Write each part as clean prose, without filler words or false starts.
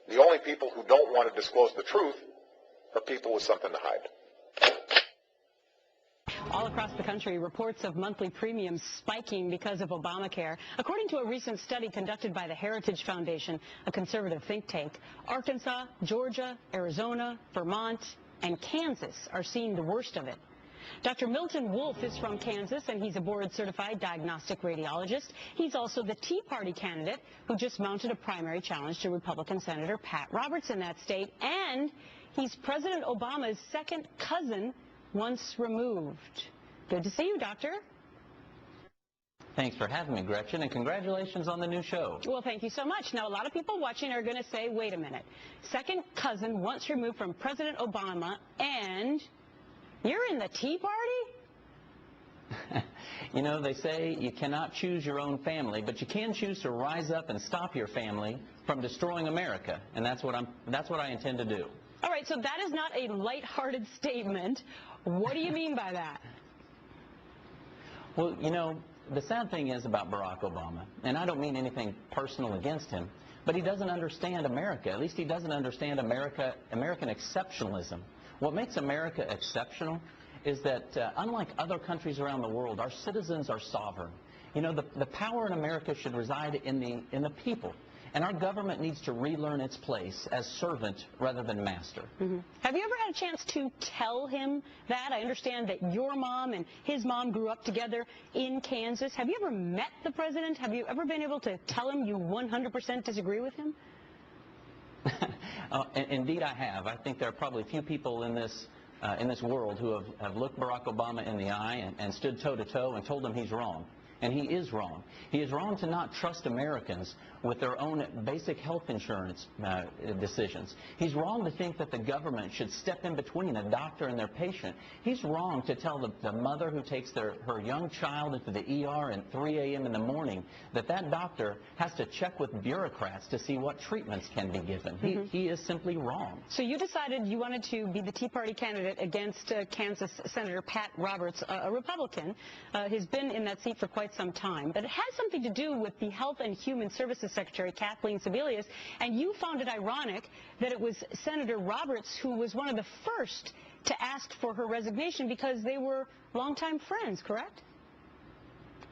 The only people who don't want to disclose the truth are people with something to hide. All across the country, reports of monthly premiums spiking because of Obamacare. According to a recent study conducted by the Heritage Foundation, a conservative think tank, Arkansas, Georgia, Arizona, Vermont, and Kansas are seeing the worst of it. Dr. Milton Wolfe is from Kansas, and he's a board-certified diagnostic radiologist. He's also the Tea Party candidate who just mounted a primary challenge to Republican Senator Pat Roberts in that state, and he's President Obama's second cousin once removed. Good to see you, Doctor. Thanks for having me, Gretchen, and congratulations on the new show. Well, thank you so much. Now, a lot of people watching are going to say, wait a minute, second cousin once removed from President Obama, and you're in the Tea Party? You know, they say you cannot choose your own family, but you can choose to rise up and stop your family from destroying America, and that's what I intend to do. All right, so that is not a lighthearted statement. What do you mean by that? Well, you know, the sad thing is about Barack Obama, and I don't mean anything personal against him, but he doesn't understand America. At least he doesn't understand American exceptionalism. What makes America exceptional is that, unlike other countries around the world, our citizens are sovereign. You know, the power in America should reside in the people. And our government needs to relearn its place as servant rather than master. Mm-hmm. Have you ever had a chance to tell him that? I understand that your mom and his mom grew up together in Kansas. Have you ever met the president? Have you ever been able to tell him you 100% disagree with him? Indeed, I have. I think there are probably few people in this world who have looked Barack Obama in the eye and stood toe-to-toe and told him he's wrong. And he is wrong. He is wrong to not trust Americans with their own basic health insurance decisions. He's wrong to think that the government should step in between a doctor and their patient. He's wrong to tell the mother who takes her young child into the ER at 3 a.m. in the morning that doctor has to check with bureaucrats to see what treatments can be given. Mm-hmm. He is simply wrong. So you decided you wanted to be the Tea Party candidate against Kansas Senator Pat Roberts, a Republican. He's been in that seat for quite some time, but it has something to do with the Health and Human Services Secretary, Kathleen Sebelius, and you found it ironic that it was Senator Roberts who was one of the first to ask for her resignation because they were longtime friends, correct?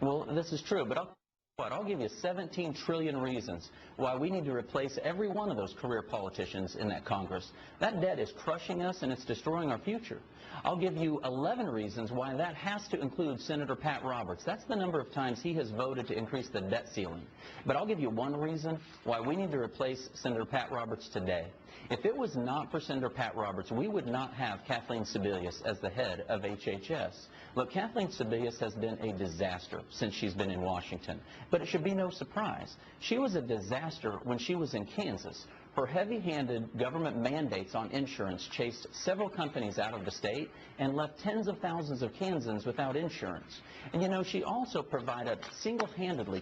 Well, this is true, but I'll give you 17 trillion reasons why we need to replace every one of those career politicians in that Congress. That debt is crushing us and it's destroying our future. I'll give you 11 reasons why that has to include Senator Pat Roberts. That's the number of times he has voted to increase the debt ceiling. But I'll give you one reason why we need to replace Senator Pat Roberts today. If it was not for Senator Pat Roberts, we would not have Kathleen Sebelius as the head of HHS. Look, Kathleen Sebelius has been a disaster since she's been in Washington. But it should be no surprise. She was a disaster when she was in Kansas. Her heavy-handed government mandates on insurance chased several companies out of the state and left tens of thousands of Kansans without insurance. And you know, she also provided single-handedly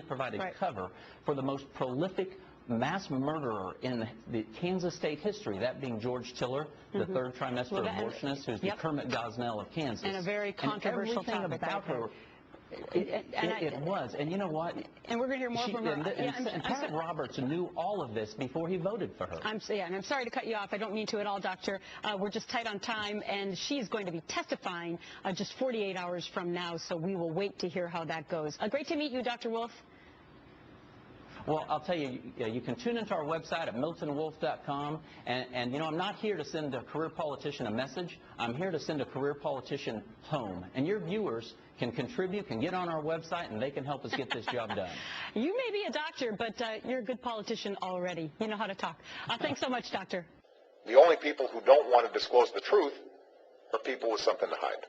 provided cover for the most prolific mass murderer in the Kansas state history, that being George Tiller, the third trimester abortionist, who's the Kermit Gosnell of Kansas. And a very controversial topic about her. It was, and you know what? And we're going to hear more from her. And Pat Roberts knew all of this before he voted for her. And I'm sorry to cut you off. I don't mean to at all, Doctor. We're just tight on time, and she's going to be testifying just 48 hours from now, so we will wait to hear how that goes. Great to meet you, Dr. Wolfe. Well, I'll tell you, you can tune into our website at miltonwolfe.com, and you know, I'm not here to send a career politician a message. I'm here to send a career politician home. And your viewers can contribute, can get on our website, and they can help us get this job done. You may be a doctor, but you're a good politician already. You know how to talk. Thanks so much, Doctor. The only people who don't want to disclose the truth are people with something to hide.